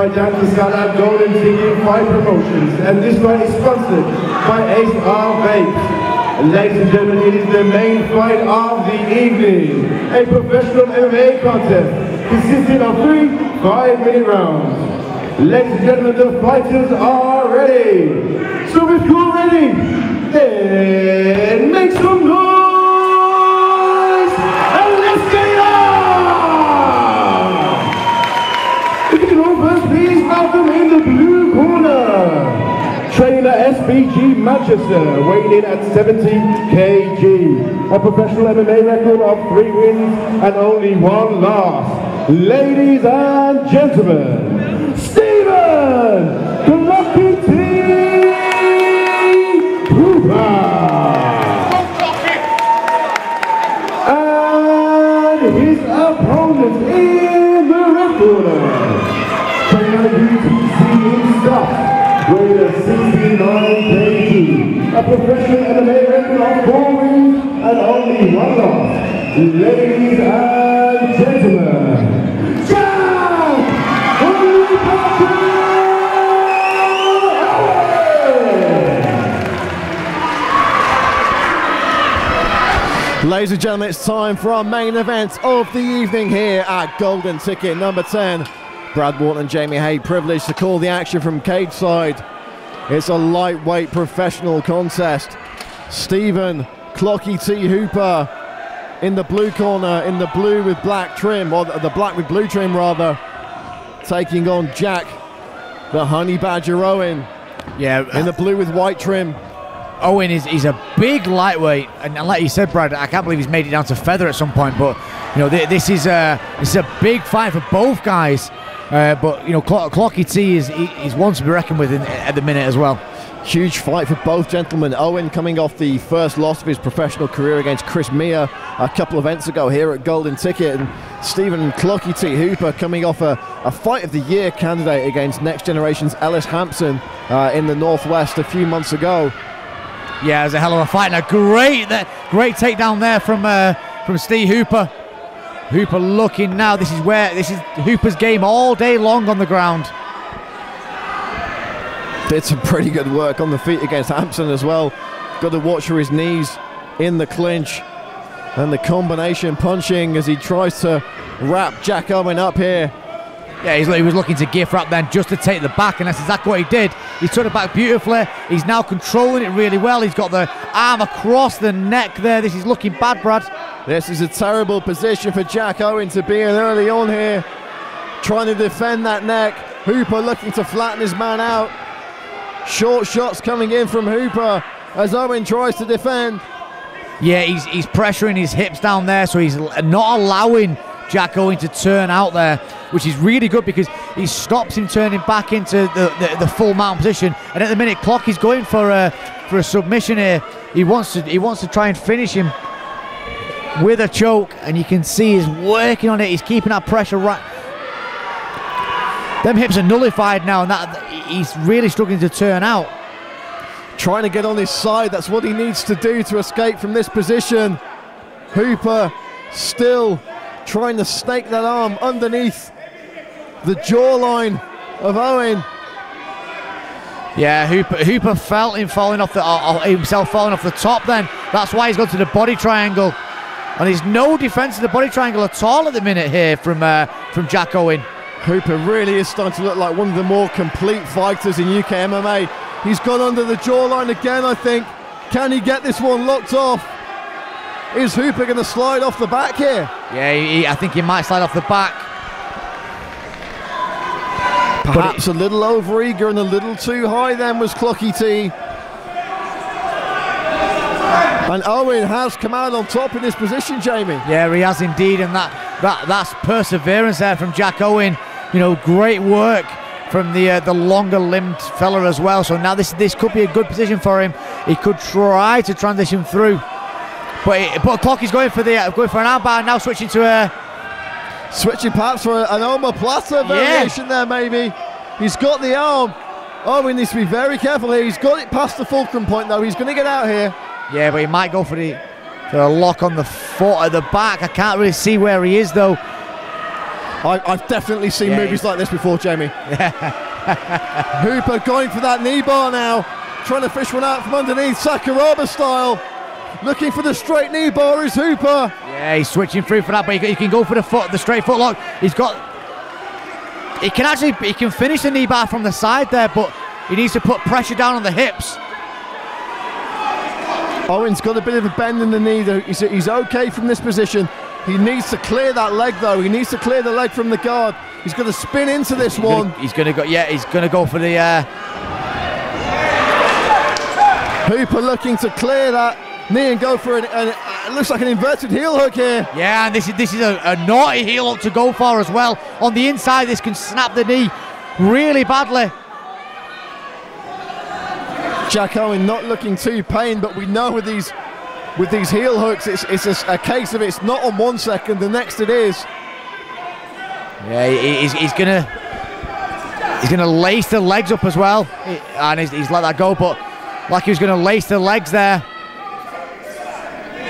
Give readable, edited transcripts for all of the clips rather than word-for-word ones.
fight down to start our Golden Ticket Fight Promotions, and this fight is sponsored by Ace R Vapes. Ladies and gentlemen, it is the main fight of the evening, a professional MMA contest consisting of 3 5-minute rounds. Ladies and gentlemen, the fighters are ready. So if you're ready, then make some noise! Please welcome in the blue corner, trainer SBG Manchester, weighing in at 70 kg, a professional MMA record of 3 wins and only 1 loss. Ladies and gentlemen, Stephen Lucky T. Hooper. And his opponent in the red corner, UTC stuff, weighing at 69 kg, a professional MMA record of 4 wins and only 1 loss. Ladies and gentlemen, Jack Owen! Ladies and gentlemen, it's time for our main event of the evening here at Golden Ticket number 10. Brad Wharton and Jamie Hay privileged to call the action from cage side. It's a lightweight professional contest. Stephen Clocky T. Hooper in the blue corner, in the blue with black trim, or the black with blue trim rather, taking on Jack the Honey Badger Owen. Yeah, in the blue with white trim. Owen is a big lightweight, and like you said, Brad, I can't believe he's made it down to feather at some point. But you know, this is a big fight for both guys. But you know, Clocky T is one to be reckoned with at the minute as well. Huge fight for both gentlemen. Owen coming off the first loss of his professional career against Chris Mia a couple of events ago here at Golden Ticket, and Stephen Clocky T. Hooper coming off a Fight of the Year candidate against Next Generation's Ellis Hampson in the Northwest a few months ago. Yeah, it was a hell of a fight, and a great takedown there from Steve Hooper. Hooper looking now. This is Hooper's game all day long on the ground. Did some pretty good work on the feet against Hampson as well. Got to watch for his knees in the clinch and the combination punching as he tries to wrap Jack Owen up here. Yeah, he was looking to gift wrap then just to take the back, and that's exactly what he did. He took it back beautifully. He's now controlling it really well. He's got the arm across the neck there. This is looking bad, Brad. This is a terrible position for Jack Owen to be in early on here, trying to defend that neck. Hooper looking to flatten his man out. Short shots coming in from Hooper as Owen tries to defend. Yeah, he's pressuring his hips down there, so he's not allowing Jack Owen to turn out there, which is really good because he stops him turning back into the full mount position. And at the minute, Clock is going for a submission here. He wants to try and finish him with a choke, and you can see he's working on it. He's keeping that pressure right. Them hips are nullified now, and that he's really struggling to turn out. Trying to get on his side. That's what he needs to do to escape from this position. Hooper still trying to snake that arm underneath the jawline of Owen. Yeah, Hooper felt him falling off himself falling off the top then. That's why he's gone to the body triangle. And there's no defense of the body triangle at all at the minute here from Jack Owen. Hooper really is starting to look like one of the more complete fighters in UK MMA. He's gone under the jawline again, I think. Can he get this one locked off? Is Hooper going to slide off the back here? Yeah, I think he might slide off the back. Perhaps a little over-eager and a little too high then was Clocky T. And Owen has come out on top in this position, Jamie. Yeah, he has indeed, and that's perseverance there from Jack Owen. You know, great work from the longer-limbed fella as well. So now this could be a good position for him. He could try to transition through, but Clocky's going for an armbar now, switching perhaps for an omoplata variation there, maybe. He's got the arm. Owen needs to be very careful here. He's got it past the fulcrum point though. He's going to get out here. Yeah, but he might go for a lock on the foot at the back. I can't really see where he is though. I've definitely seen movies like this before, Jamie. Hooper going for that knee bar now, trying to fish one out from underneath, Sakuraba style. Looking for the straight knee bar is Hooper. Yeah, he's switching through for that, but he can go for the straight foot lock. He can finish the knee bar from the side there, but he needs to put pressure down on the hips. Owen's got a bit of a bend in the knee though. He's okay from this position. He needs to clear that leg though. He needs to clear the leg from the guard. He's going to spin into this one. He's going to go. Yeah, he's going to go for the. Hooper looking to clear that knee and go for it looks like an inverted heel hook here. Yeah, and this is a naughty heel hook to go for as well. On the inside, this can snap the knee really badly. Jack Owen not looking too pain, but we know with these heel hooks, it's a case of it's not on 1 second, the next it is. Yeah, he's gonna lace the legs up as well, and he's let that go. But like he was gonna lace the legs there,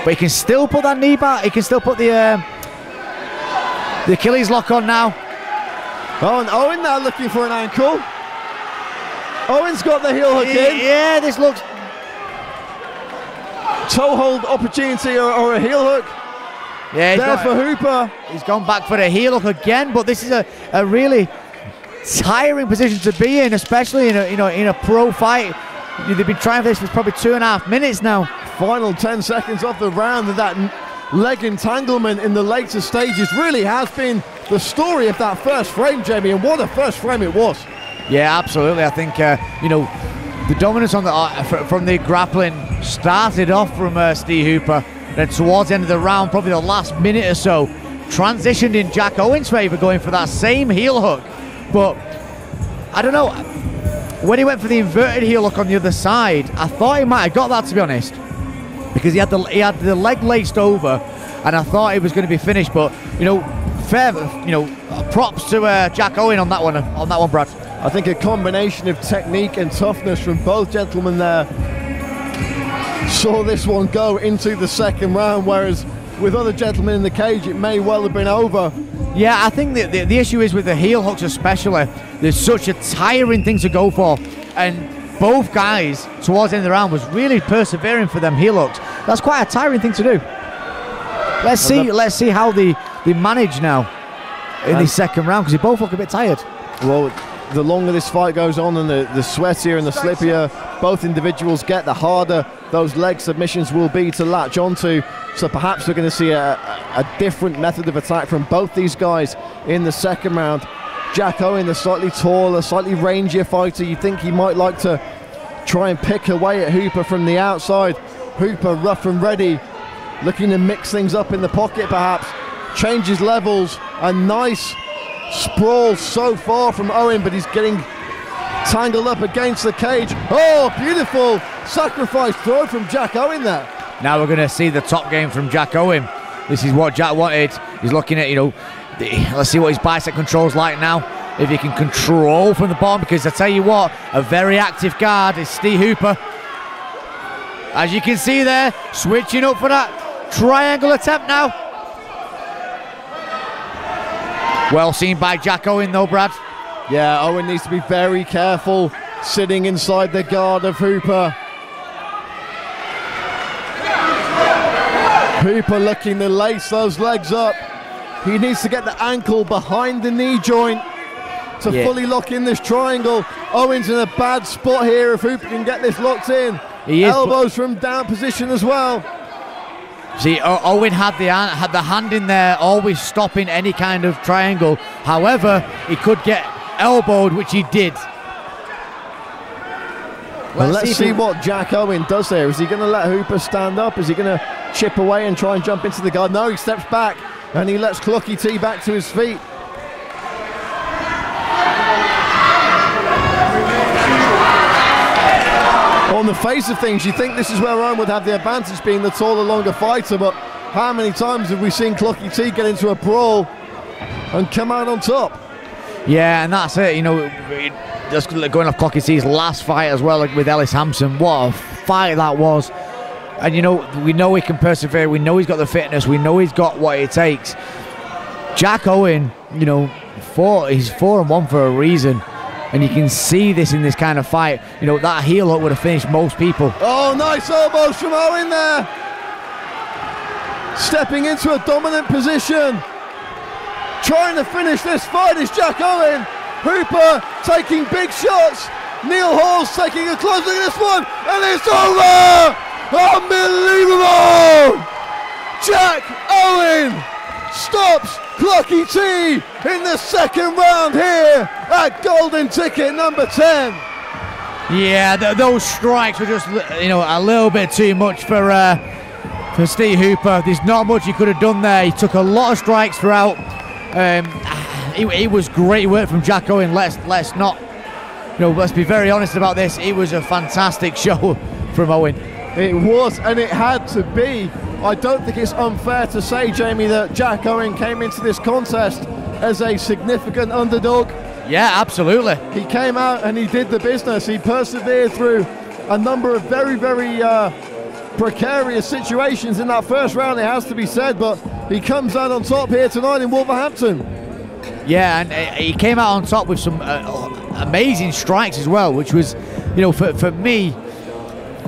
but he can still put that knee back. He can still put the Achilles lock on now. Oh, and Owen now looking for an ankle. Owen's got the heel hook in. Yeah, this looks toe hold opportunity or a heel hook. Yeah, there for Hooper. He's gone back for the heel hook again, but this is a really tiring position to be in, especially in a pro fight. They've been trying for this for probably 2.5 minutes now. Final 10 seconds of the round, and that leg entanglement in the later stages really has been the story of that first frame, Jamie, and what a first frame it was. Yeah, absolutely. I think the dominance on from the grappling started off from Steve Hooper, then towards the end of the round, probably the last minute or so, transitioned in Jack Owen's favour, going for that same heel hook. But I don't know, when he went for the inverted heel hook on the other side, I thought he might have got that, to be honest, because he had the leg laced over, and I thought he was going to be finished. But fair, props to Jack Owen on that one, Brad. I think a combination of technique and toughness from both gentlemen there saw this one go into the second round, whereas with other gentlemen in the cage it may well have been over. Yeah, I think the issue is with the heel hooks especially, there's such a tiring thing to go for, and both guys towards the end of the round was really persevering for them heel hooks. That's quite a tiring thing to do. Let's see how they manage now in the second round, because they both look a bit tired. Well, the longer this fight goes on and the sweatier and the slippier both individuals get, the harder those leg submissions will be to latch onto. So perhaps we're going to see a different method of attack from both these guys in the second round. Jack Owen, the slightly taller, slightly rangier fighter, you think he might like to try and pick away at Hooper from the outside. Hooper rough and ready, looking to mix things up in the pocket perhaps, changes levels. A nice sprawl so far from Owen, but he's getting tangled up against the cage. Oh, beautiful sacrifice throw from Jack Owen there. Now we're going to see the top game from Jack Owen. This is what Jack wanted. He's looking at, let's see what his bicep control's like now. If he can control from the bottom, because I tell you what, a very active guard is Steve Hooper. As you can see there, switching up for that triangle attempt now. Well seen by Jack Owen though, Brad. Yeah, Owen needs to be very careful sitting inside the guard of Hooper. Hooper looking to lace those legs up. He needs to get the ankle behind the knee joint to fully lock in this triangle. Owen's in a bad spot here if Hooper can get this locked in. He is. Elbows from down position as well. See, Owen had the hand in there, always stopping any kind of triangle. However, he could get elbowed, which he did. Well, let's see what Jack Owen does there. Is he going to let Hooper stand up? Is he going to chip away and try and jump into the guard? No, he steps back and he lets Clocky T back to his feet. On the face of things, you think this is where Owen would have the advantage, being the taller, longer fighter, but how many times have we seen Clocky T get into a brawl and come out on top? Yeah, and that's it, just going off Clocky T's last fight as well with Ellis Hampson. What a fight that was. And we know he can persevere, we know he's got the fitness, we know he's got what it takes. Jack Owen, you know, he's 4-1 for a reason. And you can see this in this kind of fight. You know, that heel hook would have finished most people. Oh, nice elbows from Owen there. Stepping into a dominant position. Trying to finish this fight is Jack Owen. Hooper taking big shots. Neil Hall's taking a close look at this one. And it's over! Unbelievable! Jack Owen stops Clocky T in the second round here at Golden Ticket number 10. Yeah, those strikes were just, you know, a little bit too much for Steve Hooper. There's not much he could have done there. He took a lot of strikes throughout. It was great work from Jack Owen. Let's not, you know, let's be very honest about this. It was a fantastic show from Owen. It was, and it had to be. I don't think it's unfair to say, Jamie, that Jack Owen came into this contest as a significant underdog. Yeah, absolutely. He came out and he did the business. He persevered through a number of very, very precarious situations in that first round, it has to be said, but he comes out on top here tonight in Wolverhampton. Yeah, and he came out on top with some amazing strikes as well, which was, you know, for me,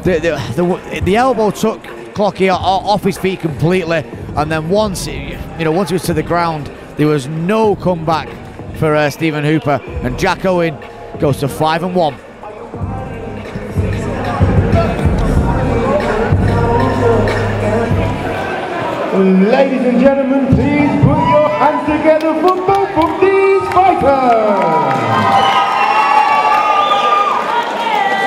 the elbow took Clocky off his feet completely, and then once it was to the ground, there was no comeback for Stephen Hooper, and Jack Owen goes to 5-1. Ladies and gentlemen, please put your hands together for both of these fighters.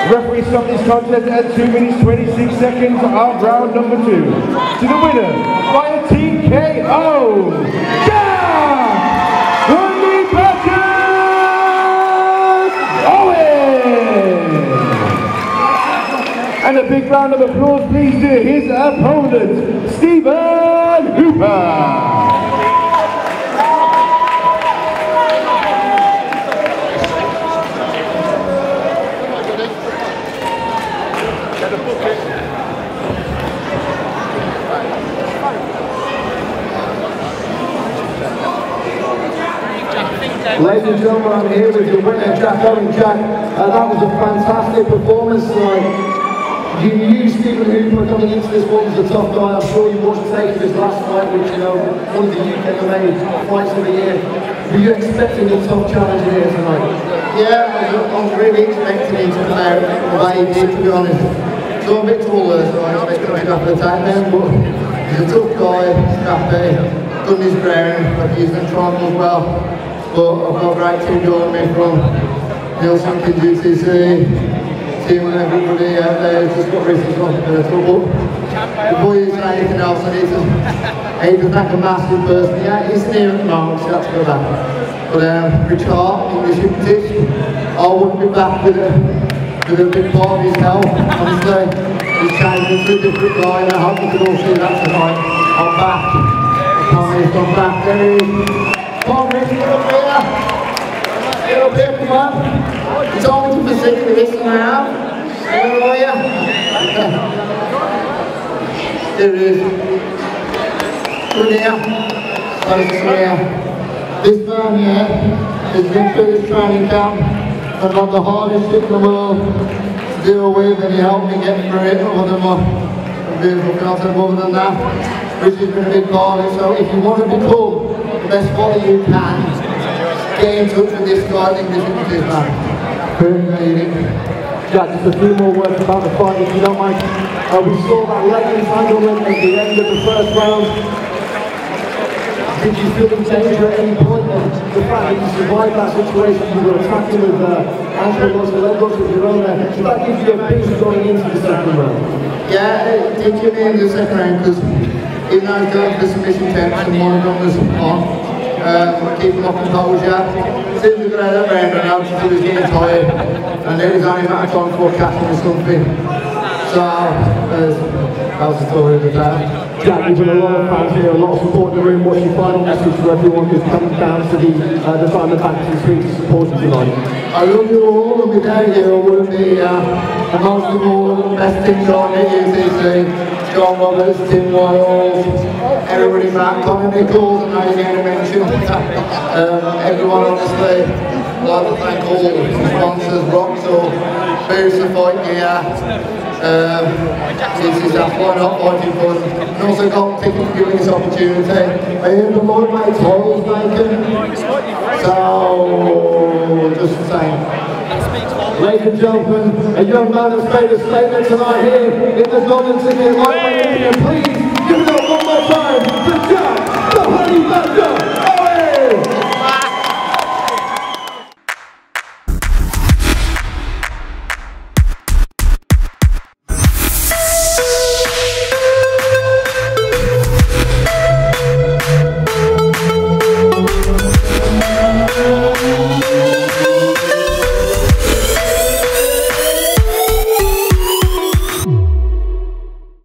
Referee stopped this contest at 2 minutes 26 seconds of round number 2. To the winner by a TKO, Jack Owen! And a big round of applause, please, to his opponent, Stephen Hooper. Ladies and gentlemen, I'm here with the winner, Jack Owen. Jack, that was a fantastic performance tonight. You knew Stephen Hooper coming into this one was a tough guy. I'm sure you watched the tape of his last fight, which, you know, one of the UK MMA fights of the year. Were you expecting a tough challenge here tonight? Yeah, I was really expecting him to come out the way he did, to be honest. So I'm a bit taller, so I expected him to have an attack then, but he's a tough guy, scrappy, done his ground, I've used them triangles well. But I've got a great team joining me from Neil Sankins, UTC, team and everybody out there who's just got recently got a bit of trouble. Before you say anything else, I need to thank a massive person. Yeah, he's here at the moment, so that's good. But Rich Hart, English British, I wouldn't be back with a big part of his health. Honestly, he's changed into a different guy, and I hope you can all see that tonight. I'm back. I promise I'm back. There he is. Come on, Rich, get up here. Get up here, come on. You told me to proceed with this now. Where are you? There he is. Good here. Close to here. This man here has been through this training camp and one of the hardest shit in the world to deal with, and he helped me get through it. Other than my beautiful girlfriend, other than that, Rich has been a big part of it. So if you want to become the best fighter you can, get in touch with this guy, English British man. Jack, just a few more words about the fight, if you don't mind. We saw that leg entanglement at the end of the first round. Did you feel in danger at any point? And the fact that you survived that situation, you were attacking with ankle locks and leg locks with your own there, did that give you a boost going into the second round? Yeah, it did give me in the second round, because even though I was going for the submission attempts and one of them was on, keeping my composure. As soon as we got out of that round, I noticed he was getting tired, and it was only a matter of time before catching or something. So, that was the story of the day. Jack, you've got a lot of fans here, a lot of support in the room. What's your final message for everyone who's come down to the Diamondback to speak to support you tonight? I love you all, and without you I wouldn't be, and most of all, the best things on at UTC. John Roberts, Tim Wiles, everybody back, Conor Nichols, and now you're going to mention everyone honestly. I'd like to thank all the sponsors, Roxor, Boots and Fight Gear. This is our Why Not Fighting Fun. And also got tickets for giving this opportunity. I hear the Lord makes holes making. So, just the same. Ladies and gentlemen, a young man has made a statement tonight here in the Golden Ticket Lightweight Division. Please